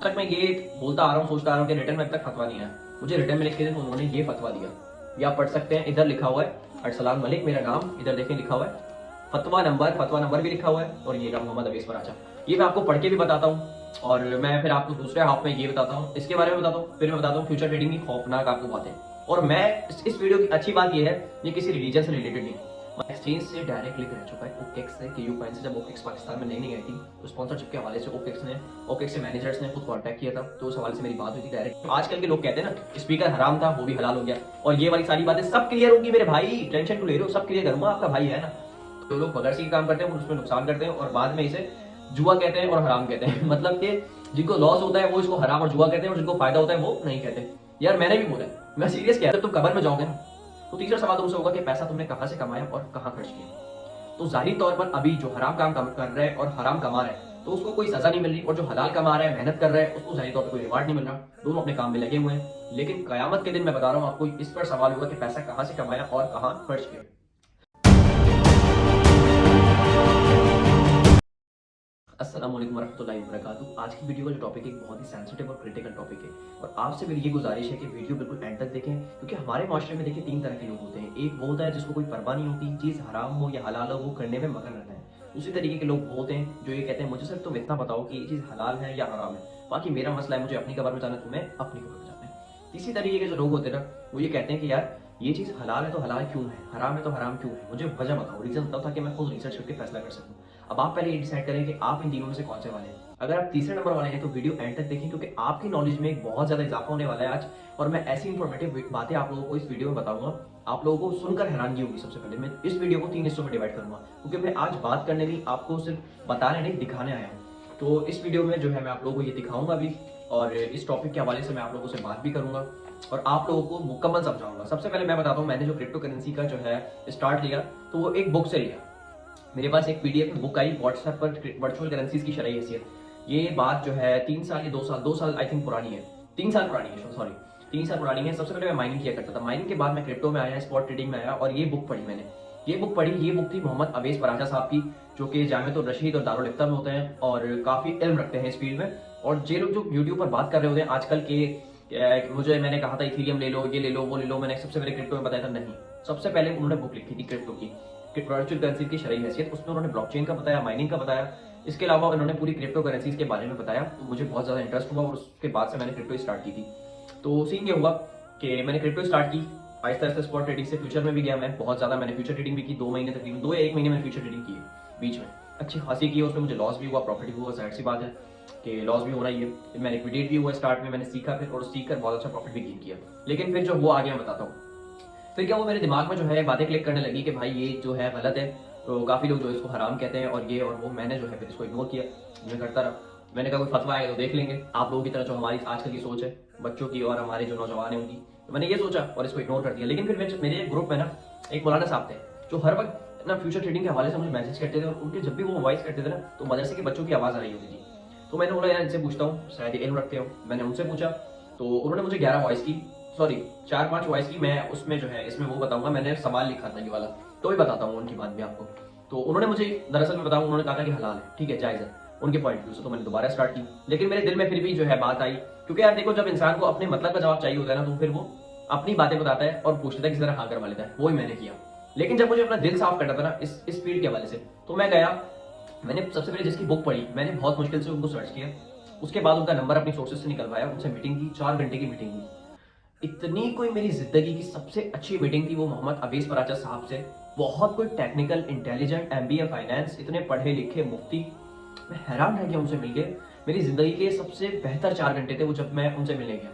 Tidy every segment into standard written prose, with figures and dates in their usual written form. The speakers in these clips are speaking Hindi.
तक मैं ये बोलता आ रहा हूँ, सोचता आ रहा हूँ कि रिटर्न में अब तक फतवा नहीं आया। मुझे रिटर्न में लिख के दें, उन्होंने ये फतवा दिया। ये आप पढ़ सकते हैं, इधर लिखा हुआ है अरसलान मलिक मेरा नाम, इधर देखें लिखा हुआ है फतवा नंबर भी लिखा हुआ है, और ये नाम मोहम्मद अवेस फराचा। ये मैं आपको पढ़ के भी बताता हूँ, और मैं फिर आपको दूसरे हाफ में ये बताता हूँ, इसके बारे में बताता हूँ, फिर मैं बताता हूँ फ्यूचर ट्रेडिंग की खौफनाक आपको बातें। और मैं इस वीडियो की अच्छी बात ये है, ये किसी रिलीजन से रिलेटेड नहीं, एक्सचेंज से डायरेक्टली रह चुका है। ओकेक्स से के यू कॉइन से, जब ओकेक्स पाकिस्तान में नई आई थी तो स्पॉन्सरशिप के हवाले से ओकेक्स से मैनेजर्स ने खुद कांटेक्ट किया था, तो उस हवाले से मेरी बात हुई थी डायरेक्ट। आजकल के लोग कहते हैं ना स्पीकर हराम था वो भी हलाल हो गया, और ये वाली सारी बातें सब क्लियर होगी मेरे भाई, टेंशन क्यों ले रहे हो, सब क्लियर करूंगा, आपका भाई है ना। तो लोग बगैर से काम करते हैं, उसमें नुकसान करते हैं, और बाद में इसे जुआ कहते हैं और हराम कहते हैं। मतलब कि जिनको लॉस होता है वो इसको हराम और जुआ कहते हैं, और जिनको फायदा होता है वो नहीं कहते। यार मैंने भी बोला है, मैं सीरियस कह रहा हूं, तुम कब्र में जाओगे ना तो तीसरा सवाल तुमसे होगा कि पैसा तुमने कहां से कमाया और कहां खर्च किया। तो जाहिर तौर पर अभी जो हराम काम कर रहा है और हराम कमा रहा है तो उसको कोई सजा नहीं मिल रही, और जो हलाल कमा रहा है, मेहनत कर रहा है, उसको जाहिर तौर पर कोई रिवार्ड नहीं मिल रहा। दोनों अपने काम में लगे हुए हैं, लेकिन कयामत के दिन मैं बता रहा हूं आपको, इस पर सवाल होगा कि पैसा कहां से कमाया और कहां खर्च किया। अस्सलाम वालेकुम वरहमतुल्लाहि वबरकातुहू। आज की वीडियो का जो टॉपिक है बहुत ही सेंसिटिव और क्रिटिकल टॉपिक है, और आपसे मेरी ये गुजारिश है कि वीडियो बिल्कुल एंड तक देखें, क्योंकि हमारे माशरे में देखिए तीन तरह के लोग होते हैं। एक वो होता है जिसको कोई परवाह नहीं होती, चीज़ हराम हो या हलाल हो वो करने में मगन रहता है। दूसरी तरीके के लोग वो होते हैं जो ये कहते हैं मुझे सिर्फ तुम इतना बताओ कि ये चीज़ हलाल है या हराम है, बाकी मेरा मसला है, मुझे अपनी कब्र में जाना है, तुम्हें अपनी कब्र में जाना है। तीसरी तरीके के जो लोग होते हैं ना, वो ये कहते हैं कि यार ये चीज़ हलाल है तो हलाल क्यों है, हराम है तो हराम क्यों है, मुझे वजह बताओ, रीजन बताओ, ताकि मैं खुद रिसर्च करके फैसला कर सकूं। अब आप पहले ये डिसाइड करें कि आप इन तीनों में से कौन से वाले हैं। अगर आप तीसरे नंबर वाले हैं तो वीडियो एंड तक देखें, क्योंकि आपकी नॉलेज में एक बहुत ज्यादा इजाफा होने वाला है आज, और मैं ऐसी इंफॉर्मेटिव बातें आप लोगों को इस वीडियो में बताऊंगा, आप लोगों को सुनकर हैरानगी होगी। सबसे पहले मैं इस वीडियो को 3 हिस्सों में डिवाइड करूंगा, क्योंकि मैं आज बात करने नहीं, आपको सिर्फ बताने नहीं दिखाने आया हूँ। तो इस वीडियो में जो है मैं आप लोगों को ये दिखाऊंगा भी, और इस टॉपिक के हवाले से मैं आप लोगों से बात भी करूंगा और आप लोगों को मुकम्मल समझाऊंगा। सबसे पहले मैं बताता हूँ, मैंने जो क्रिप्टो करेंसी का जो है स्टार्ट लिया तो वो एक बुक से लिया। मेरे पास एक पीडीएफ में बुक आई व्हाट्सएप पर वर्चुअल करेंसीज की शरई हैसियत। ये बात जो है 3 साल या 2 साल आई थिंक पुरानी है, 3 साल पुरानी है, सॉरी 3 साल पुरानी है। सबसे पहले मैं माइनिंग किया करता था, माइनिंग के बाद मैं क्रिप्टो में आया, स्पॉट ट्रेडिंग में आया, और ये बुक पढ़ी मैंने। ये बुक पढ़ी, ये बुक थी मोहम्मद अवेस फराचा साहब की, जो कि जामिअतुर रशीद और दारुल इफ्ता में होते हैं और काफी इल्म रखते हैं इस फील्ड में। और जे लोग जो यूट्यूब पर बात कर रहे होते हैं आजकल के, मुझे मैंने कहा था इथीरियम ले लो, ये ले लो, वो ले लो, मैंने सबसे पहले क्रिप्टो में बताया था नहीं। सबसे पहले उन्होंने बुक लिखी थी क्रिप्टो की, वर्चुअल करेंसी की शरई हैसियत, उसमें उन्होंने ब्लॉकचेन का बताया, माइनिंग का बताया, इसके अलावा उन्होंने पूरी क्रिप्टो करेंसीज के बारे में बताया। तो मुझे बहुत ज्यादा इंटरेस्ट हुआ और उसके बाद से मैंने क्रिप्टो स्टार्ट की थी। तो सीन ये हुआ कि मैंने क्रिप्टो स्टार्ट की, आहिस्ता आहिस्ता स्पॉट ट्रेडिंग से फ्यूचर में भी गया मैं बहुत ज्यादा। मैंने फ्यूचर ट्रेडिंग भी की 2 महीने तकरीबन, 2 या 1 महीने मैंने फ्यूचर ट्रेडिंग की बीच में, अच्छी खासी की। उसमें मुझे लॉस भी हुआ, प्रॉफिट भी हुआ, जाहिर सी बात है कि लॉस भी हो रही है। फिर मैंने लिक्विडेट भी हुआ स्टार्ट में, मैंने सीखा फिर, और सीख कर बहुत अच्छा प्रॉफिट भी गेन किया। लेकिन फिर जो वो आगे मैं बताता हूँ, फिर क्या वो मेरे दिमाग में जो है बातें क्लिक करने लगी कि भाई ये जो है गलत है। तो काफी लोग जो इसको हराम कहते हैं और ये और वो, मैंने जो है फिर इसको इग्नोर किया, मैं करता रहा। मैंने कहा कोई फतवा है तो देख लेंगे, आप लोगों की तरह जो हमारी आजकल की सोच है बच्चों की और हमारे जो नौजवान है उनकी, तो मैंने ये सोचा और इसको इग्नोर कर दिया। लेकिन फिर मेरे ग्रुप में ना एक मौलाना साहब थे जो हर वक्त ना फ्यूचर ट्रेडिंग के हवाले से मुझे मैसेज करते थे, और उनके जब भी वो वॉइस करते थे ना तो मदरसे के बच्चों की आवाज आ रही होती थी। तो मैंने बोला यार इनसे पूछता हूँ, शायद इल्म रखते हो। मैंने उनसे पूछा तो उन्होंने मुझे 11 वॉइस की, सॉरी 4-5 वॉइस की। मैं उसमें जो है इसमें वो बताऊंगा, मैंने सवाल लिखा था ये वाला, तो भी बताता हूँ उनकी बात भी आपको। तो उन्होंने मुझे दरअसल में बताऊँ, उन्होंने कहा था कि हलाल है, ठीक है, जायज है उनके पॉइंट व्यू से। तो मैंने दोबारा स्टार्ट की, लेकिन मेरे दिल में फिर भी जो है बात आई, क्योंकि यार देखो जब इंसान को अपने मतलब का जवाब चाहिए होता है ना तो फिर वो अपनी बातें बताता है और पूछता है किसी तरह हाँ करवा लेता है, वही मैंने किया। लेकिन जब मुझे अपना दिल साफ करना था ना इस फील्ड के हवाले से, तो मैं गया, मैंने सबसे पहले जिसकी बुक पढ़ी, मैंने बहुत मुश्किल से उनको सर्च किया, उसके बाद उनका नंबर अपनी सोर्सेज से निकलवाया, उनसे मीटिंग की, 4 घंटे की मीटिंग हुई। इतनी कोई मेरी जिंदगी की सबसे अच्छी मीटिंग थी वो मोहम्मद अवेस फराचा साहब से। बहुत कोई टेक्निकल, इंटेलिजेंट, एमबीए फाइनेंस, इतने पढ़े लिखे मुफ्ती, मैं हैरान रह गया उनसे मिलके। मेरी जिंदगी के सबसे बेहतर 4 घंटे थे वो जब मैं उनसे मिलने गया।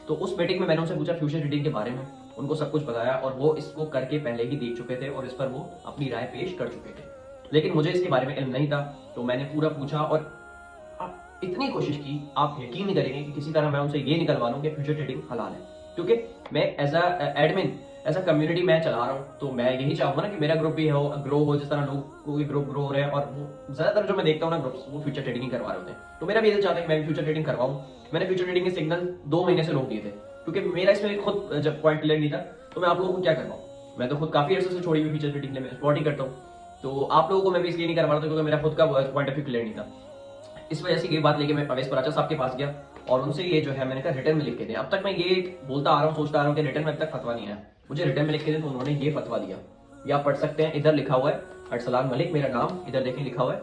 तो उस मीटिंग में मैंने उनसे पूछा फ्यूचर ट्रेडिंग के बारे में, उनको सब कुछ बताया, और वो इसको करके पहले ही देख चुके थे और इस पर वो अपनी राय पेश कर चुके थे। लेकिन मुझे इसके बारे में इल्म नहीं था, तो मैंने पूरा पूछा और इतनी कोशिश की, आप यकीन नहीं करेंगे कि किसी तरह मैं उनसे ये निकलवा लूं कि फ्यूचर ट्रेडिंग हलाल है। क्योंकि मैं as admin, as a community मैं चला रहा हूँ, तो मैं यही चाहूंगा ना कि मेरा ग्रुप भी हो, ग्रो हो, जिस तरह लोगों के ग्रुप ग्रो हो रहे हैं। और वो ज्यादातर जो मैं देखता हूँ ना ग्रुप्स, वो फ्यूचर ट्रेडिंग करवा रहे होते हैं। तो मेरा भी दिल चाहता है कि मैं भी फ्यूचर ट्रेडिंग करवाऊं। मैंने फ्यूचर ट्रेडिंग के सिग्नल 2 महीने से रोक दिए थे, क्योंकि मेरा इसमें खुद जब पॉइंट क्लियर नहीं था। तो मैं आप लोगों को क्या करवाऊं, मैं तो खुद काफी अर्से से छोड़ी हुई फ्यूचर ट्रेडिंग में स्पॉट ही करता हूँ। तो आप लोगों को मैं भी इसलिए नहीं करवा रहा था क्योंकि मेरा खुद का पॉइंट ऑफ व्यू क्लियर नहीं था। इस वजह से ये बात लेके मैं अवेश पराचा साहब के पास गया और उनसे ये जो है मैंने कहा रिटर्न में लिख के दें। अब तक मैं ये बोलता आ रहा हूँ, सोचता आ रहा हूँ कि रिटर्न में अब तक फतवा नहीं आया, मुझे रिटर्न में लिख के दें। तो उन्होंने ये फतवा दिया, ये आप पढ़ सकते हैं। इधर लिखा हुआ है अरसलान मलिक मेरा नाम, इधर देखिए लिखा हुआ है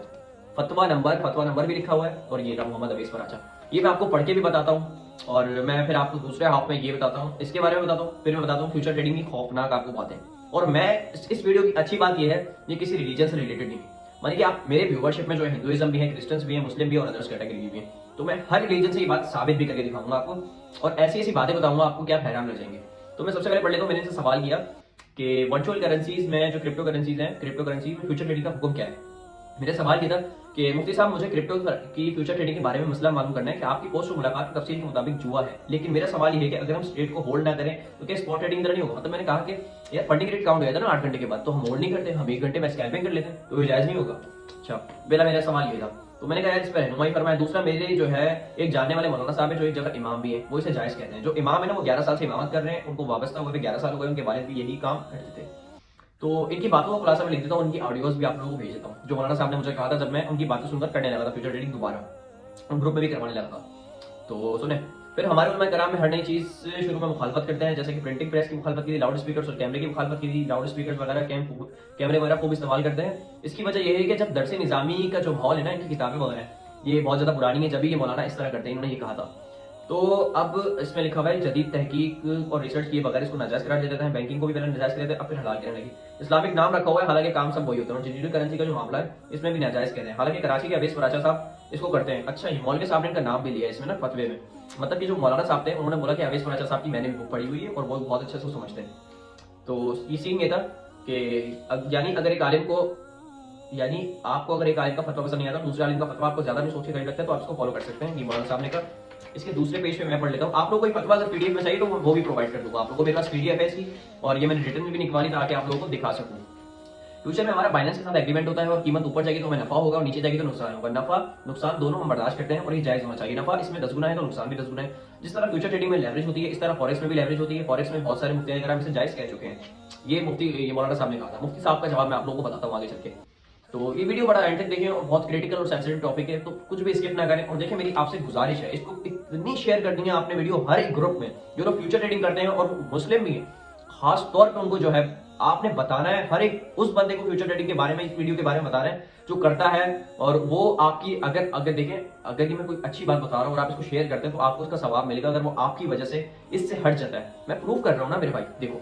फतवा नंबर भी लिखा हुआ है और ये रहा मोहम्मद अवेश पराचा। ये मैं आपको पढ़ के भी बताता हूँ और मैं फिर आपको दूसरे हाफ में ये बताता हूँ, इसके बारे में बताता हूँ, फिर मैं बताता हूँ फ्यूचर ट्रेडिंग की खौफनाक आपको बातें। और मैं इस वीडियो की अच्छी बात ये है, ये किसी रिलीजन से रिलेटेड नहीं, मानिए कि आप मेरे व्यूवरशिप में जो है हिंदुइज्म भी है, क्रिश्चियंस भी है, मुस्लिम भी और अदर्स कैटेगरी भी है, तो मैं हर रिलीजन से ये बात साबित भी करके दिखाऊंगा आपको और ऐसी ऐसी बातें बताऊंगा आपको क्या हैरान रह जाएंगे। तो मैं सबसे पहले पढ़ लेता हूँ। मैंने इनसे सवाल किया कि वर्चुअल करेंसीज में जो क्रिप्टो करेंसीज हैं, क्रिप्टो करेंसी में फ्यूचर ट्रेडिंग का हुक्म क्या है। मेरा सवाल ये था कि मुफ्ती साहब मुझे क्रिप्टो की फ्यूचर ट्रेडिंग के बारे में मसला मालूम करना है कि आपकी पोस्ट और मुलाकात की तफसील के मुताबिक जुआ है, लेकिन मेरा सवाल ये है कि अगर हम स्ट्रेट को होल्ड ना करें तो क्या स्पॉट ट्रेडिंग तरह नहीं होगा। तो मैंने कहा कि यार फंडिंग रेट काउंट हो जाता है ना 8 घंटे के बाद, तो हम होल्ड नहीं करते, हम 1 घंटे में स्कैल्पिंग कर लेते हैं, तो ये जायज नहीं होगा। अच्छा पहला मेरा सवाल ये था, तो मैंने कहा यार इस पर रहनुमाई फरमाया। दूसरा मेरे जो है एक जानने वाले मौलाना साहब है जो एक जगह इमाम भी है, वो इसे जायज कहते हैं। जो इमाम है ना वो 11 साल से इमामत कर रहे हैं, उनको वाबस्ता हुए 11 साल हो गए, उनके वालिद भी यही काम करते थे। तो इनकी बातों का खुलासा मैं लिख देता हूँ, उनकी ऑडियोज भी आप लोगों को भेज देता हूँ जो मौलाना साहब ने मुझे कहा था जब मैं उनकी बातें सुनकर करने लगा था फ्यूचर ट्रेडिंग दोबारा, उन ग्रुप में भी करवाने लगा था। तो सुने, फिर हमारे उलमा कराम में हर नई चीज से शुरू में मुखालफत करते हैं, जैसे कि प्रिंटिंग प्रेस की मुखालफत की थी, लाउड स्पीकर और कैमरे की मुखालफत की थी, लाउड स्पीकर वगैरह कैमरे वगैरह खूब इस्तेमाल करते हैं। इसकी वजह यह है कि जब दरसे निजामी का जो माहौल है ना, इनकी किताबें वगैरह ये बहुत ज्यादा पुरानी है, जब ये मौलाना इस तरह करते हैं, इन्होंने ये कहा था। तो अब इसमें लिखा हुआ है जदीद तहकीक और रिसर्च किए बगैर इसको नाजायज करार दे देते हैं, बैंकिंग को भी पहले नाजायज कर देते हैं, अब फिर हलाल कहने लगी। इस्लामिक नाम रखा हुआ है, हालांकि काम सब वही होता है। डिजिटल करेंसी का जो मामला है इसमें भी नाजायज कहते हैं, हालांकि कराची के अवेश पराचा साहब इसको करते हैं। अच्छा ये मौलवी साहब ने इनका नाम भी लिया है इसमें ना फतवे में, मतलब कि जो मौलाना साहब थे उन्होंने बोला कि अवेश पराचा साहब की मैंने भी बुक पढ़ी हुई है और वो बहुत अच्छे से समझते हैं। तो ये सीन ये था कि यानी अगर एक आलिम को, यानी आपको अगर एक आलिम का फतवा पसंद नहीं आता, दूसरे आलिम का फतवा आपको ज्यादा नहीं सोच के करीब लगता है, तो आप इसको फॉलो कर सकते हैं। ये मौलाना साहब ने कहा। इसके दूसरे पेज पे मैं पढ़ लेता हूँ, आप लोगों को कोई फतवा अगर पीडीएफ में चाहिए तो वो भी प्रोवाइड कर दूंगा आप लोगों को। मेरे पास पीडीएफ है इसकी और ये मैंने रिटर्न में भी निकलवाई ताकि आप लोगों को दिखा सकूं। फ्यूचर में हमारा बाइनेंस के साथ एग्रीमेंट होता है और कीमत ऊपर जाएगी तो हमें नफा होगा और नीचे जाएगी तो नुकसान होगा। नफा नुकसान दोनों हम बर्दाश्त करते हैं और ये जायज होना चाहिए। नफा इसमें 10 गुना है तो नुकसान भी 10 गुना है। जिस तरह फ्यूचर ट्रेडिंग में लेवरेज होती है इस तरह फॉरेक्स में भी लेवरेज होती है। फॉरेक्स में बहुत सारे मुफ्ती इसे जायज कह चुके हैं। ये मौलाना साहब ने कहा था। मुफ्ती साहब का जवाब मैं आप लोगों को बताता हूँ आगे चल के। तो ये वीडियो बड़ा एंड तक देखें और बहुत क्रिटिकल और सेंसिटिव टॉपिक है, तो कुछ भी स्किप ना करें। और देखिए मेरी आपसे गुजारिश है, इसको इतनी शेयर कर दी है आपने वीडियो हर एक ग्रुप में जो लोग फ्यूचर ट्रेडिंग करते हैं और मुस्लिम भी है, खास तौर पे उनको जो है आपने बताना है। हर एक उस बंदे को फ्यूचर ट्रेडिंग के बारे में, इस वीडियो के बारे में बता रहे हैं जो करता है और वो आपकी अगर देखें, अगर ये मैं कोई अच्छी बात बता रहा हूँ और आप इसको शेयर करते हैं तो आपको उसका सवाब मिलेगा अगर वो आपकी वजह से इससे हट जाता है। मैं प्रूव कर रहा हूँ ना मेरे भाई, देखो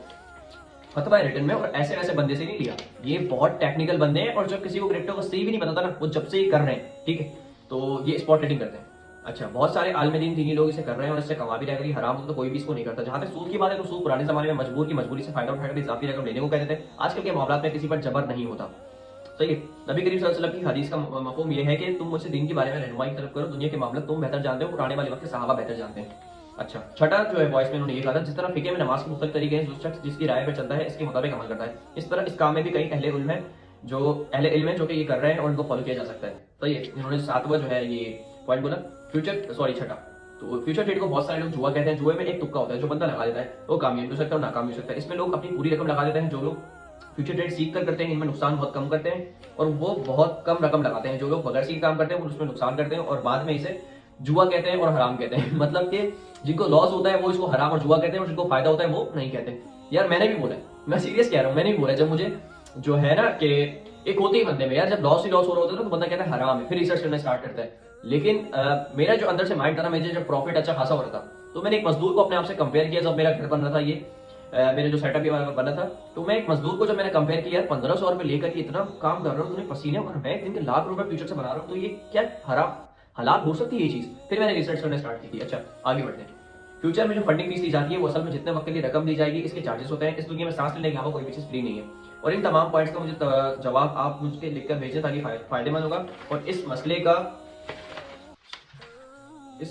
फतवा है रिटर्न में और ऐसे वैसे बंदे से नहीं लिया। ये बहुत टेक्निकल बंदे हैं और जब किसी को क्रिप्टो का सही भी नहीं पता था ना, वो जब से ये कर रहे हैं, ठीक है, तो ये स्पॉट ट्रेडिंग करते हैं। अच्छा बहुत सारे आलम दीन दीनी लोग इसे कर रहे हैं और इससे कमा भी रहे। अगर ये हराम हो तो कोई भी इसको नहीं करता। जहां तक सूद की बात है तो सूद पुराने जमाने में मजबूरी से फायदा उठाकर इजाफी रकम लेने को कहते थे। आजकल के मामला में किसी पर जबर नहीं होता। सही है। नबी करीम सल्लल्लाहु अलैहि वसल्लम की हदीस का मफहूम यह है कि तुम मुझसे दीन के बारे में रहनुमाई की तरफ करो, दुनिया के मामले तुम बेहतर जानते हो, पुराने वाले वक्त के सहाबा बेहतर जानते हैं। अच्छा छठा जो है वॉइस में उन्होंने ये कहा था, जिस तरह फिके में नमाज के मुख्तलिफ तरीके हैं, जो शख्स जिसकी राय पर चलता है इसके मुताबिक अमल करता है, इस तरह इस काम में भी कई अहले इल्म है जो कि ये कर रहे हैं और इनको फॉलो किया जा सकता है। तो ये इन्होंने सातवां जो है ये पॉइंट बोला छठा। तो फ्यूचर ट्रेड को बहुत सारे लोग जुआ कहते हैं। जुए में एक तुक्का होता है, जो बंदा लगा देता है वो कामयाब हो सकता है और नाकाम हो सकता है। इसमें लोग अपनी पूरी रकम लगा देते हैं। जो लोग फ्यूचर ट्रेड सीख कर करते हैं इनमें नुकसान बहुत कम करते हैं और वो बहुत कम रकम लगाते हैं। जो लोग बगैर सीख काम करते हैं वो उसमें नुकसान करते हैं और बाद में इसे जुआ कहते हैं और हराम कहते हैं। मतलब कि जिनको लॉस होता है वो इसको हराम और जुआ कहते हैं और जिनको फायदा होता है वो नहीं कहते। यार मैंने भी बोला, मैं सीरियस कह रहा हूँ, मैंने भी बोला जब मुझे जो है ना कि एक होते ही बंदे में यार जब लॉस ही लॉस हो रहा होता है तो बंदा कहता है हराम है, फिर रिसर्च करना स्टार्ट करता है। लेकिन मेरा जो अंदर से माइंड था ना, मुझे जब प्रॉफिट अच्छा खासा हो रहा था तो मैंने एक मजदूर को अपने आप से कंपेयर किया। जब मेरा घर बन रहा था, ये मेरे जो सेटअप बना था, तो मैं एक मजदूर को जब मैंने कंपेयर किया, 1500 रुपए लेकर के इतना काम कर रहा हूँ, तुम्हें पसीने और मैं दिन के लाख रुपए फ्यूचर से बना रहा हूँ, तो ये क्या हराम हालात हो सकती है ये चीज। फिर मैंने रिसर्च करना स्टार्ट की थी। अच्छा आगे बढ़ते हैं। फ्यूचर में जो फंडिंग फीस दी जाती है वो असल में जितने वक्त के लिए रकम दी जाएगी इसके चार्जेस होते हैं। इस दुनिया में सांस लेने के अलावा कोई भी चीज फ्री नहीं है। और इन तमाम पॉइंट्स का मुझे जवाब आप मुझे लिखकर भेजें ताकि फायदेमंद होगा और इस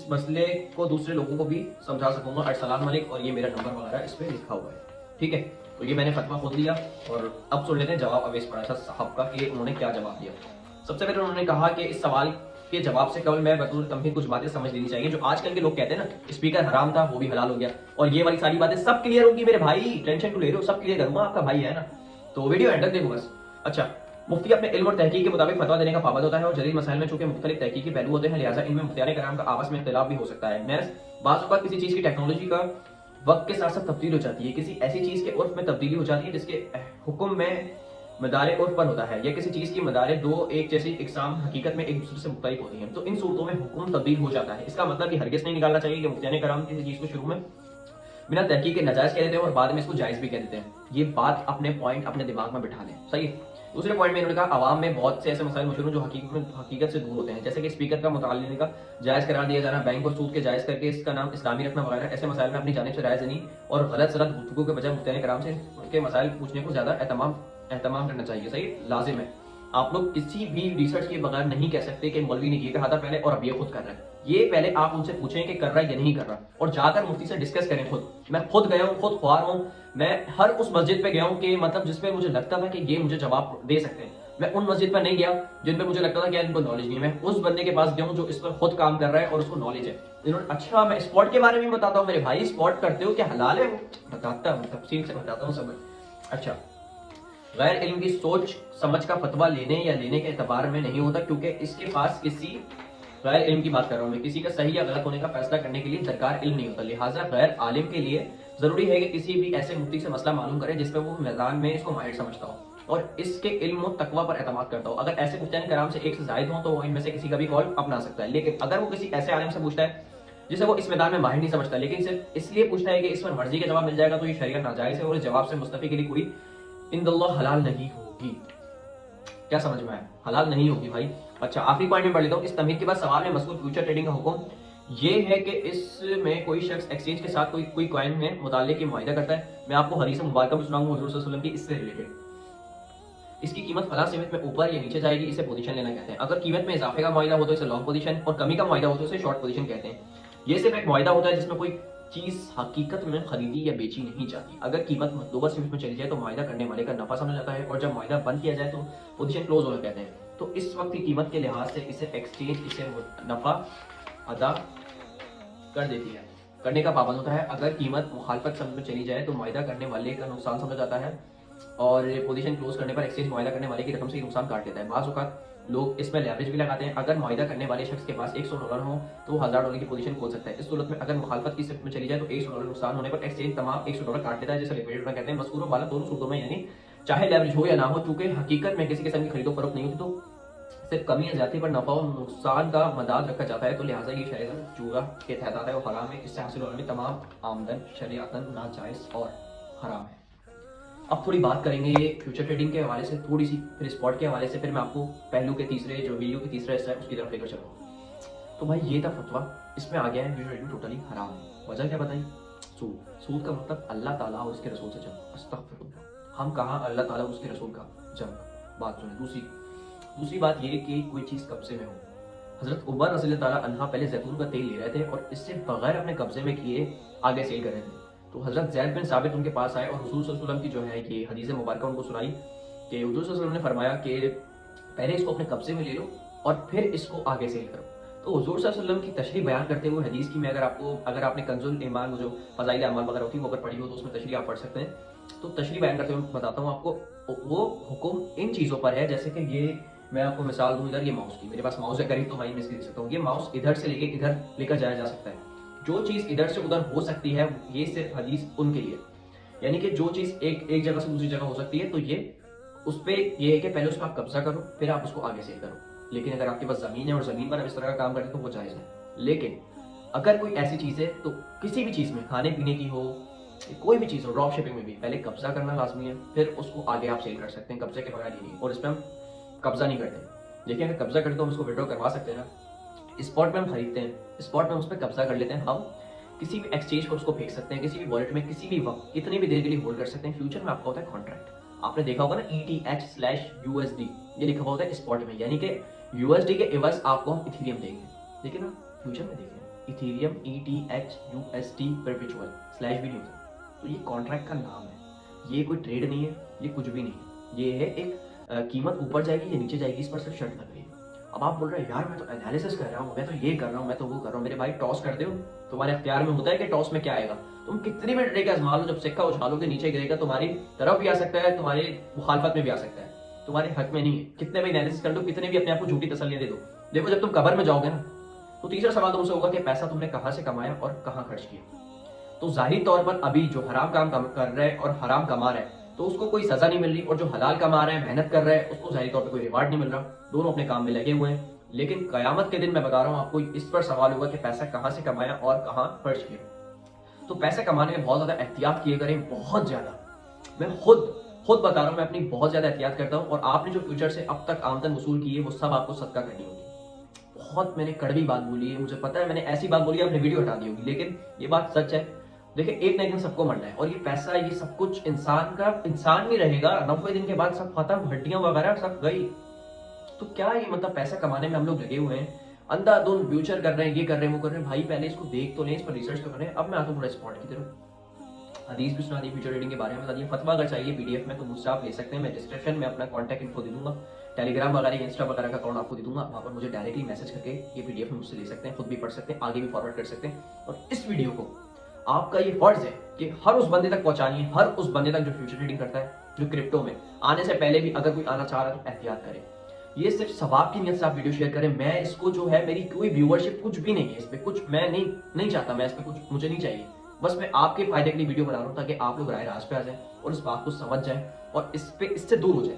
मसले को दूसरे लोगों को भी समझा सकूंगा। अरसलान मलिक और ये मेरा नंबर वगैरह इस पे लिखा हुआ है, ठीक है। तो ये मैंने फतवा खोल दिया और अब सुन लेते हैं जवाब अवेश पराचा साहब का कि उन्होंने क्या जवाब दिया। सबसे पहले उन्होंने कहा कि इस सवाल के जवाब से केवल मैं बतौर तमहीद कुछ बातें समझ लेनी चाहिए। जो आजकल के लोग कहते हैं ना स्पीकर हराम था वो भी हलाल हो गया और ये वाली सारी बातें सब क्लियर होगी मेरे भाई, टेंशन क्यों ले रहे हो, सब क्लियर करूंगा, आपका भाई है ना। तो वीडियो एंड तक देखो बस। अच्छा मुफ्ती अपने इल्म और तहकीक के मुताबिक फतवा देने का पाबंद होता है और जदीद मसाइल में चूंकि मुख्तलिफ तहकीकी पहलू होते हैं, लिहाजा इनमें मुख्तियार कराम का आपस में इख्तिलाफ भी हो सकता है। नेस बाज़ औक़ात किसी चीज़ की टेक्नोलॉजी का वक्त के साथ साथ तब्दील हो जाती है, किसी ऐसी चीज़ के उर्फ में तब्दीली हो जाती है जिसके हुक्म में मदारे उर्फ पर होता है, या किसी चीज़ की मदारे दो एक जैसी इकसाम हकीकत में एक दूसरे से मुख्तलिफ होती हैं, तो इन सूरतों में हुक्म तब्दील हो जाता है। इसका मतलब ये हरगिज़ नहीं निकालना चाहिए कि मुफ्तियान कराम किसी चीज़ को शुरू में बिना तहकीक के नाजायज़ कह देते हैं और बाद में इसको जायज़ भी कह देते हैं। ये बात अपने पॉइंट अपने दिमाग में बिठा लें, सही है। दूसरे पॉइंट में इन्होंने कहा आवाम में बहुत से ऐसे मसाइल मशहूर हैं जो हकीकत से दूर होते हैं, जैसे कि स्पीकर का मुतालिन का जायज़ करार दिया जाना, बैंक और सूद के जायज़ करके इसका नाम इस्लामी रखना वगैरह। ऐसे मसाइल में अपनी जानिब से राय जनी और गलत सलत गुफ्तगू के बजाय मुफ्तियान कराम से उनके मसाइल पूछने को ज़्यादा एहतमाम करना चाहिए, सही लाजिम है। आप लोग किसी भी रिसर्च के बगैर नहीं कह सकते कि मौलवी ने ये कहा था पहले और अब ये खुद कर रहा है। ये पहले आप उनसे पूछें कि कर रहा है या नहीं कर रहा, और जाकर मुफ्ती से डिस्कस करें खुद। मैं खुद गया हूँ, खुद ख्वार हूँ, मैं हर उस मस्जिद पे गया हूँ कि मतलब जिसपे मुझे लगता था कि ये मुझे जवाब दे सकते हैं। मैं उन मस्जिद पर नहीं गया जिन पे मुझे लगता था कि इनको नॉलेज नहीं है। मैं उस बंदे के पास गया हूँ जो इस पर खुद काम कर रहा है और उसको नॉलेज है। इन्होंने अच्छा, मैं स्पॉट के बारे में बताता हूँ मेरे भाई, स्पॉट करते हो क्या हलाल है, वो बताता हूँ, तफसील से बताता हूँ सब। अच्छा, गैर इल्म की सोच समझ का फतवा लेने या लेने के एतबार में नहीं होता, क्योंकि इसके पास किसी गैर इल्म की बात कर रहा हूं मैं, किसी का सही या गलत होने का फैसला करने के लिए दरकार इल्म नहीं होता। लिहाजा गैर आलिम के लिए जरूरी है कि किसी भी ऐसे मुफ्ती से मसला मालूम करे जिसपे वो मैदान में इसको माहिर समझता हो और इसके इल्म और तकवा पर एतमाद करता हो। अगर ऐसे मुफ्तियान कराम से एक से जायद हो तो वो इनमें से किसी का भी कॉल अपना सकता है, लेकिन अगर वो किसी ऐसे आलिम से पूछता है जिसे वो इस मैदान में माहिर नहीं समझता, लेकिन सिर्फ इसलिए पूछता है कि इस पर मर्जी का जवाब मिल जाएगा, तो ये शरीयत नाजायज है और इस जवाब से मुस्तफी के लिए कोई इंदल्लाह हलाल नहीं होगी। क्या समझ में आया? हलाल नहीं होगी भाई। अच्छा, आखिरी पॉइंट में पढ़ लेता हूँ। इस तमीद के बाद सवाल में मज़कूर फ्यूचर ट्रेडिंग का हुक्म ये है कि इसमें कोई शख्स एक्सचेंज के साथ कोई कॉइन में मुताल्ले की मुआहिदा करता है। मैं आपको हदीस मुबारक में सुनाऊंगा हुज़ूर सल्लल्लाहु अलैहि वसल्लम की इससे रिलेटेड। इसकी कीमत फला सीमित में ऊपर या नीचे जाएगी, इसे पोजीशन लेना कहते हैं। अगर कीमत में इजाफे का मुआहिदा हो तो इसे लॉन्ग पोजीशन, और कमी का मुआहिदा हो तो इसे शॉर्ट पोजीशन कहते हैं। ये सिर्फ एक मुआहिदा होता है जिसमें कोई चीज हकीकत में खरीदी या बेची नहीं जाती। अगर कीमत मतलूबा सीमित में चली जाए तो मुआहिदा करने वाले का नफा समझा जाता है, और जब मुआहिदा बंद किया जाए तो पोजीशन क्लोज होना कहते हैं। तो इस वक्त की कीमत के लिहाज से इसे एक्सचेंज इसे नफा अदा कर देती है, करने का पाबंद होता है। अगर कीमत मुखालफत समझ में चली जाए तो मुआहिदा करने वाले का नुकसान समझा जाता है, और पोजीशन क्लोज करने पर एक्सचेंज मुआहिदा करने वाले की रकम से नुकसान काट लेता है। बाज़ औक़ात लोग इसमें लेवरेज भी लगाते हैं। अगर मुआहिदा करने वाले शख्स के पास $100 हो तो वो $1000 की पोजीशन खोल सकता है। इस सूरत में अगर मुखालफत की सिफ्त में चली जाए तो $100 नुकसान होने पर एक्सचेंज तमाम $100 काट लेता है, जिसे लिक्विडेट होना कहते हैं। मज़कूर वाला दोनों सूरतों में, यानी चाहे लेवरेज हो या ना हो, चूंकि हकीकत में किसी किस्म की खरीदो फरोख्त नहीं होती, तो सिर्फ कमी या ज्यादती पर नफा और नुकसान का मदाद रखा जाता है। तो लिहाजा ये शरीयत जुआ के तहत आता है और हराम है। इससे हासिल होने वाली तमाम आमदन शरीअतन नाजायज और हराम है। अब थोड़ी बात करेंगे ये फ्यूचर ट्रेडिंग के हवाले से, थोड़ी सी, फिर स्पॉट के हवाले से, फिर मैं आपको पहलू के तीसरे जो वीडियो के तीसरा हिस्सा है उसकी तरफ लेकर चलूँ। तो भाई ये था फतवा, इसमें आ गया है फ्यूचर ट्रेडिंग टोटली हराम है। वजह क्या बताई? सूद का मतलब अल्लाह ताला और उसके रसूल से जंग। अस्तगफिरुल्लाह, हम कहाँ अल्लाह ताला और उसके रसूल का जंग। बात सुने। दूसरी बात ये कि कोई चीज़ कब्जे में हो। हजरत उमर रज़ी अल्लाह ताला अन्हा पहले जैतून का तेल ले रहे थे और इससे बगैर अपने कब्जे में किए आगे सेल कर रहे थे। तो हजरत ज़ैद बिन साबित उनके पास आए और हुज़ूर सल्लल्लाहु अलैहि वसल्लम की जो है ये हदीस मुबारक उनको सुनाई कि हुज़ूर सल्लल्लाहु अलैहि वसल्लम ने फरमाया कि पहले इसको अपने कब्जे में ले लो और फिर इसको आगे सेल करो। तो हुज़ूर सल्लल्लाहु अलैहि वसल्लम की तशरीह बयान करते हुए हदीस की मैं अगर आपने कंजुल ईमान जो फ़ज़ाइल अमाल वगैरह होती है वो अगर पढ़ी हो तो उसमें तशरीह आप पढ़ सकते हैं। तो तशरीह बयान करते हुए बताता हूँ आपको, वो हुक्म इन चीज़ों पर है जैसे कि ये, मैं आपको मिसाल दूं, इधर ये माउस की, मेरे पास माउस है करीब तो मैं इसकी देख सकता हूँ। ये माउस इधर से लेके इधर लेकर जाया जा सकता है। जो चीज़ इधर से उधर हो सकती है ये सिर्फ हदीस उनके लिए, यानी कि जो चीज़ एक जगह से दूसरी जगह हो सकती है तो ये उस पर ये है कि पहले उस पर आप कब्जा करो फिर आप उसको आगे सेल करो। लेकिन अगर आपके पास ज़मीन है और ज़मीन पर आप इस तरह का काम करें तो वो जायज़ है। लेकिन अगर कोई ऐसी चीज़ है, तो किसी भी चीज़ में, खाने पीने की हो, कोई भी चीज़ हो, ड्रॉप शिपिंग में भी पहले कब्जा करना लाजमी है, फिर उसको आगे आप सेल कर सकते हैं। कब्जे के बगैर ही नहीं, और इस पर हम कब्जा नहीं करते। देखिए अगर कब्जा करते तो हम उसको विड्रॉ करवा सकते हैं ना। स्पॉट में हम खरीदते हैं, स्पॉट में उस पर कब्जा कर लेते हैं, हम किसी भी एक्सचेंज पर उसको फेंक सकते हैं, किसी भी वॉलेट में किसी भी वक्त कितनी भी देर के लिए होल्ड कर सकते हैं। फ्यूचर में आपका होता है कॉन्ट्रैक्ट, आपने देखा होगा ना ETH/USD ये लिखा हुआ होता है स्पॉट में, यानी कि USD के एवज आपको हम इथीरियम देंगे। लेकिन आप फ्यूचर में देखें इथीरियम ETH/USD परपेचुअल स्लैश भी नहीं होता। तो ये कॉन्ट्रैक्ट का नाम है, ये कोई ट्रेड नहीं है, ये कुछ भी नहीं है। ये है एक कीमत ऊपर जाएगी या नीचे जाएगी, इस पर सिर्फ शर्त लग रही है। अब आप बोल रहे हैं यार मैं तो एनालिसिस कर रहा हूँ, मैं तो ये कर रहा हूँ, मैं तो वो कर रहा हूँ। मेरे भाई टॉस कर दो, तुम्हारे अख्तियार में होता है कि टॉस में क्या आएगा। तुम कितनी भी ट्रिक आजमा लो, जब सिक्का उछालोगे नीचे गिरेगा, तुम्हारी तरफ भी आ सकता है, तुम्हारी मुखालफत में भी आ सकता है। तुम्हारे हक में नहीं है। कितने भी एनालिसिस कर लो, कितने भी अपने आप को झूठी तसल्लियां दे दो, देखो जब तुम कब्र में जाओगे ना, तो तीसरा सवाल तुमसे होगा कि पैसा तुमने कहां से कमाया और कहां खर्च किया। तो जाहिर तौर पर अभी जो हराम काम कर रहा है और हराम कमा रहा है, तो उसको कोई सजा नहीं मिल रही, और जो हलाल कमा रहा है, मेहनत कर रहा है, उसको जाहिर तौर पर कोई रिवार्ड नहीं मिल रहा। दोनों अपने काम में लगे हुए हैं। लेकिन कयामत के दिन मैं बता रहा हूं आपको, इस पर सवाल होगा कि पैसा कहां से कमाया और कहां खर्च किया। तो पैसे कमाने में बहुत ज्यादा एहतियात किए करें, बहुत ज्यादा। मैं खुद बता रहा हूं, मैं अपनी बहुत ज्यादा एहतियात करता हूं, और आपने जो फ्यूचर से अब तक आमदन वसूल की है वो सब आपको सदका करनी होगी। बहुत मैंने कड़वी बात बोली है, मुझे पता है, मैंने ऐसी बात बोली है आपने वीडियो हटा दी होगी, लेकिन ये बात सच है। देखिए एक ना एक दिन सबको मरना है, और ये पैसा, ये सब कुछ इंसान नहीं रहेगा। 90 दिन के बाद सब खत्म, हड्डियां वगैरह सब गई। तो क्या ये मतलब पैसा कमाने में हम लोग लगे हुए हैं, अंधाधुंध फ्यूचर कर रहे हैं, ये कर रहे हैं, वो कर रहे हैं। भाई पहले इसको देख तो लें, इस पर रिसर्च तो करें। अब मैं आता हूँ थोड़ा स्पॉट की तरफ। हदीस भी सुना दी, फ्यूचर ट्रेडिंग के बारे में बता दिया। फतवा अगर चाहिए पीडीएफ में तो मुझसे आप ले सकते हैं। मैं डिस्क्रिप्शन में अपना कॉन्टैक्ट इन्फो दे दूंगा, टेलीग्राम वगैरह, इंस्टा वगैरह का अकाउंट आपको दे दूंगा। वहाँ पर मुझे डायरेक्टली मैसेज करके ये पीडीएफ में मुझसे ले सकते हैं, खुद भी पढ़ सकते हैं, आगे भी फॉरवर्ड कर सकते हैं। और इस वीडियो को आपका ये फर्ज है कि हर उस बंदे तक पहुंचानी है, हर उस बंदे तक जो फ्यूचर ट्रेडिंग करता है, जो क्रिप्टो में आने से पहले भी अगर कोई आना चाह रहा है तो एहतियात करे। ये सिर्फ सवाब की नियत से आप वीडियो शेयर करें। मैं इसको जो है, मेरी कोई व्यूअरशिप कुछ भी नहीं है, इस पे कुछ मैं नहीं चाहता, मैं इस पे कुछ मुझे नहीं चाहिए। बस मैं आपके फायदे के लिए वीडियो बना रहा हूँ, ताकि आप लोग राय राज पे आ जाए और इस बात को समझ जाए और इससे दूर हो जाए।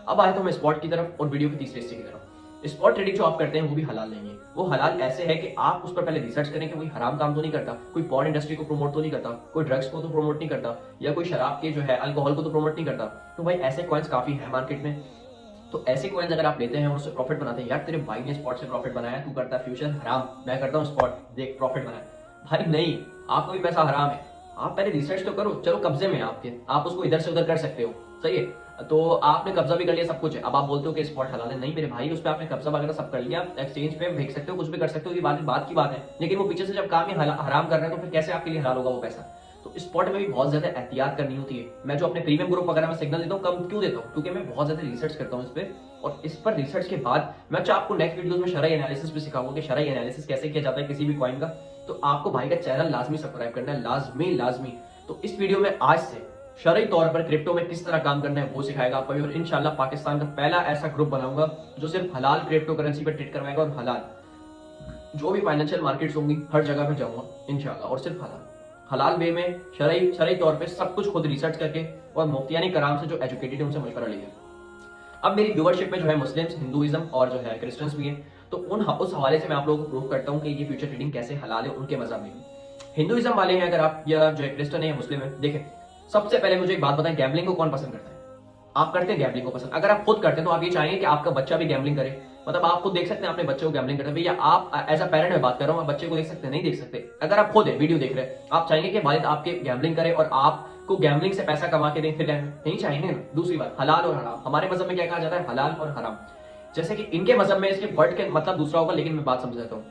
अब आए तो मैं स्पॉट की तरफ और वीडियो के तीसरे हिस्से की तरफ। स्पॉट ट्रेडिंग जो आप करते हैं वो भी हलाल नहीं है। वो हलाल ऐसे है कि आप उस पर पहले रिसर्च करें कि कोई हराम काम तो नहीं करता, कोई पॉर्न इंडस्ट्री को प्रमोट तो नहीं करता, कोई ड्रग्स को तो प्रमोट नहीं करता, या कोई शराब के जो है अल्कोहल को तो प्रमोट नहीं करता। तो भाई ऐसे कॉइन्स काफी है मार्केट में। तो ऐसे कॉइन्स अगर आप लेते हैं और उससे प्रॉफिट बनाते हैं, यार तेरे भाई ने स्पॉट से प्रॉफिट बनाया, तू करता है फ्यूचर हराम, मैं करता हूँ स्पॉट, देख प्रॉफिट बनाया। भाई नहीं, आपको भी पैसा हराम है। आप पहले रिसर्च तो करो। चलो कब्जे में आपके, आप उसको इधर से उधर कर सकते हो, सही है। तो आपने कब्जा भी कर लिया, सब कुछ है। अब आप बोलते हो कि स्पॉट हलाल है, नहीं मेरे भाई, उस पर आपने कब्जा वगैरह सब कर लिया, एक्सचेंज पे भेज सकते हो, कुछ भी कर सकते हो, ये बात की बात है। लेकिन वो पीछे से जब काम ही हराम कर रहे हैं, तो फिर कैसे आपके लिए हलाल होगा वो पैसा। तो स्पॉट में भी बहुत ज्यादा एहतियात करनी होती है। मैं जो अपने प्रीमियम ग्रुप वगैरह में सिग्नल देता हूँ, कम क्यों देता हूँ, क्योंकि मैं बहुत ज्यादा रिसर्च करता हूँ इस पे, और इस पर रिसर्च के बाद मैं आपको नेक्स्ट वीडियो में शरई एनालिसिस भी सिखाऊंगा कि शरई एनालिसिस कैसे किया जाता है किसी भी कॉइन का। तो आपको भाई का चैनल लाजमी सब्सक्राइब करना है, लाजमी। तो इस वीडियो में आज से शरई तौर पर क्रिप्टो में किस तरह काम करना है वो सिखाएगा आपको, और इंशाल्लाह पाकिस्तान का पहला ऐसा ग्रुप बनाऊंगा जो सिर्फ हलाल क्रिप्टो करेंसी पर ट्रेड करवाएगा, और हलाल जो भी फाइनेंशियल मार्केट्स होंगी हर जगह पे जाऊंगा इंशाल्लाह, और सिर्फ हलाल वे में शरई तौर पे सब कुछ खुद रिसर्च करके, और मुफ्तियानी कराम से जो एजुकेटेड है उनसे मशवरा लिया। अब मेरी व्यूअरशिप में जो है मुस्लिम्स, हिंदुइज्म और जो है क्रिश्चियंस भी है। तो उस हवाले से मैं आप लोगों को प्रूव करता हूँ कि ये फ्यूचर ट्रेडिंग कैसे हलाल है उनके मजहब में। हिंदुइज्म वाले हैं अगर आप, या जो है क्रिश्चियन है या मुस्लिम है, देखें सबसे पहले मुझे एक बात बताएं, गैम्बलिंग को कौन पसंद करता है? आप करते हैं गैम्बलिंग को पसंद? अगर आप खुद करते हैं तो आप ये चाहेंगे कि आपका बच्चा भी गैम्बलिंग करे? मतलब आप खुद देख सकते हैं अपने बच्चे को गैम्बलिंग करते हैं, भैया आप एज अ पेरेंट में बात कर रहा हूं, आप बच्चे को देख सकते हैं? नहीं देख सकते। अगर आप खुद है वीडियो देख रहे हैं, आप चाहेंगे कि वालिद आपके गैम्बलिंग करे और आपको गैम्बलिंग से पैसा कमा के दें? फिर नहीं चाहेंगे ना। दूसरी बात, हलाल और हराम, हमारे मजहब में क्या कहा जाता है? हलाल और हराम। जैसे कि इनके मजहब में इसके वर्ड के मतलब दूसरा होगा, लेकिन मैं बात समझाता हूँ।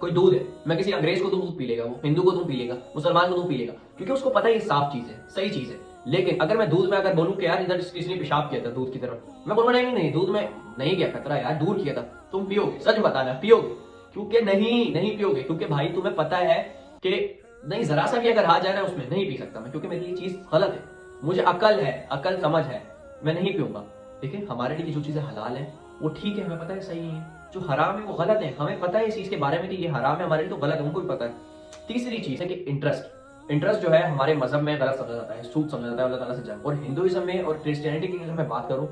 कोई दूध है, मैं किसी अंग्रेज को दूध पी लेगा, वो हिंदू को दूध पी लेगा, मुसलमान को दूध पी लेगा, क्योंकि उसको पता है ये साफ चीज है, सही चीज है। लेकिन अगर मैं दूध में अगर बोलूं कि यार इधर किसी ने पेशाब किया था दूध की तरफ, मैं बोलूंगा नहीं दूध में नहीं गया खतरा यार, दूर किया था, तुम पियोगे? सच बताना, पियोगे? क्योंकि नहीं पियोगे, क्योंकि भाई तुम्हें पता है कि नहीं, जरा सा भी अगर हाथ जा रहा है उसमें नहीं पी सकता मैं, क्योंकि मेरी ये चीज गलत है, मुझे अकल समझ है, मैं नहीं पीऊंगा। देखिए हमारे लिए जो चीजें हलाल है वो ठीक है, हमें पता है सही है, जो हराम है वो गलत है, हमें पता है इस चीज के बारे में कि ये हराम है, हमारे लिए तो गलत है, उनको भी पता है। तीसरी चीज है कि इंटरेस्ट जो है हमारे मजहब में गलत समझा जाता है, सूद समझा जाता है अल्लाह ताला से जंग। और हिंदुइज्म में और क्रिश्चियनिटी की अगर मैं बात करूं,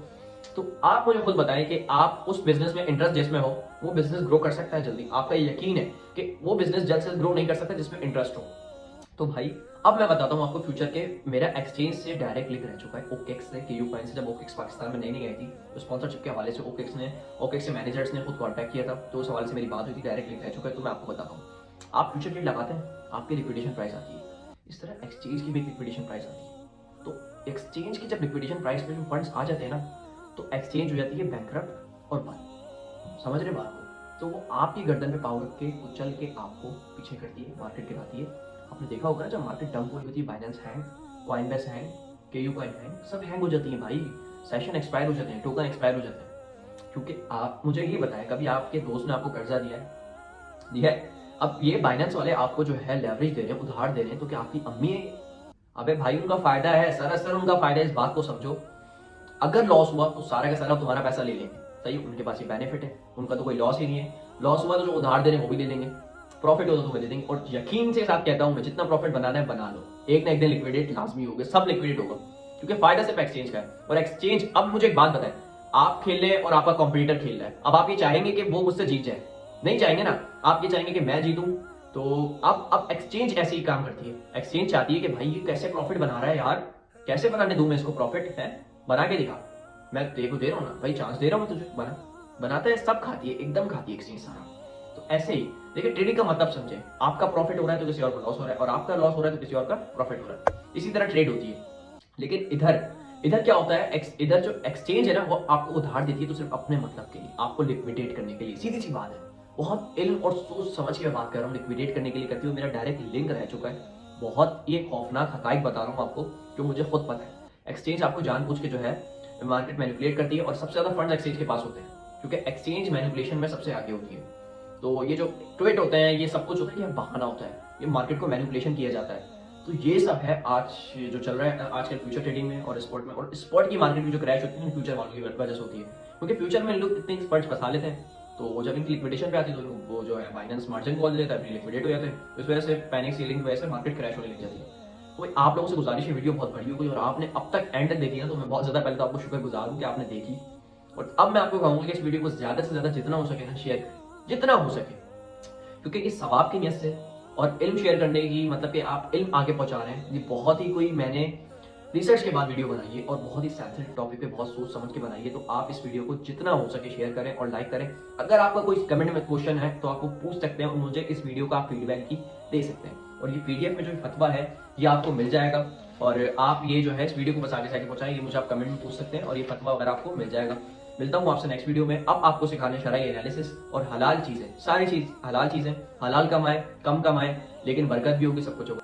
तो आप मुझे खुद बताएं कि आप उस बिजनेस में इंटरेस्ट जिसमें हो वो बिजनेस ग्रो कर सकता है जल्दी? आपका यकीन है कि वो बिजनेस जल्द से ग्रो नहीं कर सकता जिसमें इंटरेस्ट हो? तो भाई अब मैं बताता हूँ आपको फ्यूचर के, मेरा एक्सचेंज से डायरेक्ट लिंक रह चुका है ओकेक्स से, KU कॉइन से। जब ओकेक्स पाकिस्तान में नहीं गई थी तो स्पॉन्सरशिप के हवाले से ओकेक्स से मैनेजर्स ने खुद कांटेक्ट किया था, तो उस हवाले से मेरी बात हुई थी, डायरेक्ट लिंक रह चुका है। तो मैं आपको बताता हूँ, आप फ्यूचर ट्रेड लगाते हैं, आपकी लिक्विडेशन प्राइस आती है, इस तरह एक्सचेंज की भी लिक्विडेशन प्राइस आती है। तो एक्सचेंज की जब लिक्विडेशन प्राइस पे जो फंड्स आ जाते हैं ना, तो एक्सचेंज हो जाती है बैंकरप्ट और बंद। समझ रहे बात को? तो वो आपकी गर्दन पे पावर रख के उछल के आपको पीछे करती है, मार्केट गिराती है। आपने देखा होगा जब मार्केट डंप हो होती है, Binance hang, Coinbase hang, KU coin hang, सब हैंग हो जाती है भाई, सेशन एक्सपायर हो जाते हैं, टोकन एक्सपायर हो जाते हैं। क्योंकि आप मुझे ये बताएं, कभी आपके दोस्त ने आपको कर्जा दिया है? अब ये बाइनेंस वाले आपको जो है लेवरेज दे रहे हैं, उधार दे रहे हैं, तो क्या आपकी अम्मी है? अबे भाई उनका फायदा है, सरासर उनका फायदा है, इस बात को समझो। अगर लॉस हुआ तो सारा का सारा तुम्हारा पैसा ले लेंगे। सही, उनके पास ये बेनिफिट है, उनका तो कोई लॉस ही नहीं है। लॉस हुआ तो जो उधार दे रहे हैं वो भी ले लेंगे, प्रॉफिट हो तो तुम्हें दे देंगे। और यकीन से साथ कहता हूं मैं, जितना प्रॉफिट बनाना है बना लो, एक ना एक दिन लिक्विडेट लाजमी होगा, सब लिक्विडेट होगा, क्योंकि फायदा सिर्फ एक्सचेंज का है। और एक्सचेंज, अब मुझे एक बात बताएं, आप खेल रहे हैं और आपका कॉम्पिटिटर खेल रहा है, अब आप ये चाहेंगे कि वो मुझसे जीत जाए? नहीं चाहेंगे ना, आप ये चाहेंगे कि मैं जीतूं। तो अब एक्सचेंज ऐसे ही काम करती है, एक्सचेंज चाहती है कि भाई ये कैसे प्रॉफिट बना रहा है यार, कैसे बनाने दूं मैं इसको प्रॉफिट, है बना के दिखा, मैं तेरे को दे रहा हूं ना भाई, चांस दे रहा हूं तुझे, बना। बनाता है, सब खाती है, एकदम खाती है एक्सचेंज सारा। तो ऐसे ही देखिए, ट्रेडिंग का मतलब समझे, आपका प्रॉफिट हो रहा है तो किसी और का लॉस हो रहा है, और आपका लॉस हो रहा है तो किसी और का प्रॉफिट हो रहा है, इसी तरह ट्रेड होती है। लेकिन इधर इधर क्या होता है, इधर जो एक्सचेंज है ना, वो आपको उधार देती है तो सिर्फ अपने मतलब के लिए, आपको लिक्विडेट करने के लिए। सीधी सी बात है, बहुत इल्म और सोच समझ के मैं बात कर रहा हूँ, लिक्विडेट करने के लिए करती हूँ। मेरा डायरेक्ट लिंक रह चुका है, बहुत ये खौफनाक हकाइक बता रहा हूँ आपको, जो मुझे खुद पता है। एक्सचेंज आपको जानबूझ के जो है मार्केट मैनिपुलेट करती है, और सबसे ज्यादा फंड एक्सचेंज के पास होते हैं, क्योंकि एक्सचेंज मैनिपुलेशन में सबसे आगे होती है। तो ये जो ट्वीट होते हैं, ये सब कुछ होता है, ये बहाना होता है, ये मार्केट को मैनिपुलेशन किया जाता है। तो ये सब है आज जो चल रहा है आजकल फ्यूचर ट्रेडिंग में और स्पॉट में। और स्पॉट की मार्केट में जो क्रैश होती है फ्यूचर वालों की वजह से होती है, क्योंकि फ्यूचर में लोग इतने एक्सपर्ट्स फंसा लेते हैं, तो वो जब इनकी लिक्विडेशन पे आती है तो वो जो है बाइनेंस मार्जिन कॉल देता है, फिर लिक्विडेट हो जाते हैं। इस वजह से पैनिक सेलिंग की वजह से मार्केट क्रैश होने लग जाती है। तो आप लोगों से गुजारिश है, वीडियो बहुत बड़ी हो गई और आपने अब तक एंड तक देखी ना, तो मैं बहुत ज्यादा पहले तो आपको शुक्रगुजार हूँ कि आपने देखी। और अब मैं आपको कहूँगा कि इस वीडियो को ज्यादा से ज्यादा जितना हो सके ना शेयर करें, जितना हो सके, क्योंकि इस सवाब की नीयत से और इल्म शेयर करने की, मतलब कि आप इल्म आगे पहुंचा रहे हैं, ये बहुत ही कोई मैंने रिसर्च के बाद वीडियो बनाई है और बहुत ही सेंसिटिव टॉपिक पे बहुत सोच समझ के बनाई है। तो आप इस वीडियो को जितना हो सके शेयर करें और लाइक करें। अगर आपका कोई कमेंट में क्वेश्चन है तो आपको पूछ सकते हैं और मुझे इस वीडियो का फीडबैक भी दे सकते हैं। और ये पीडीएफ में जो फतवा है ये आपको मिल जाएगा, और आप ये जो है इस वीडियो को बस आगे से आगे पहुंचाएं, ये मुझे आप कमेंट में पूछ सकते हैं और ये फतवा वगैरह आपको मिल जाएगा। मिलता हूँ आपसे नेक्स्ट वीडियो में। अब आपको सिखाने शरई एनालिसिस और हलाल चीजें, सारी चीज हलाल चीजें, हलाल कमाए कम कमाए लेकिन बरकत भी होगी, सब कुछ होगा।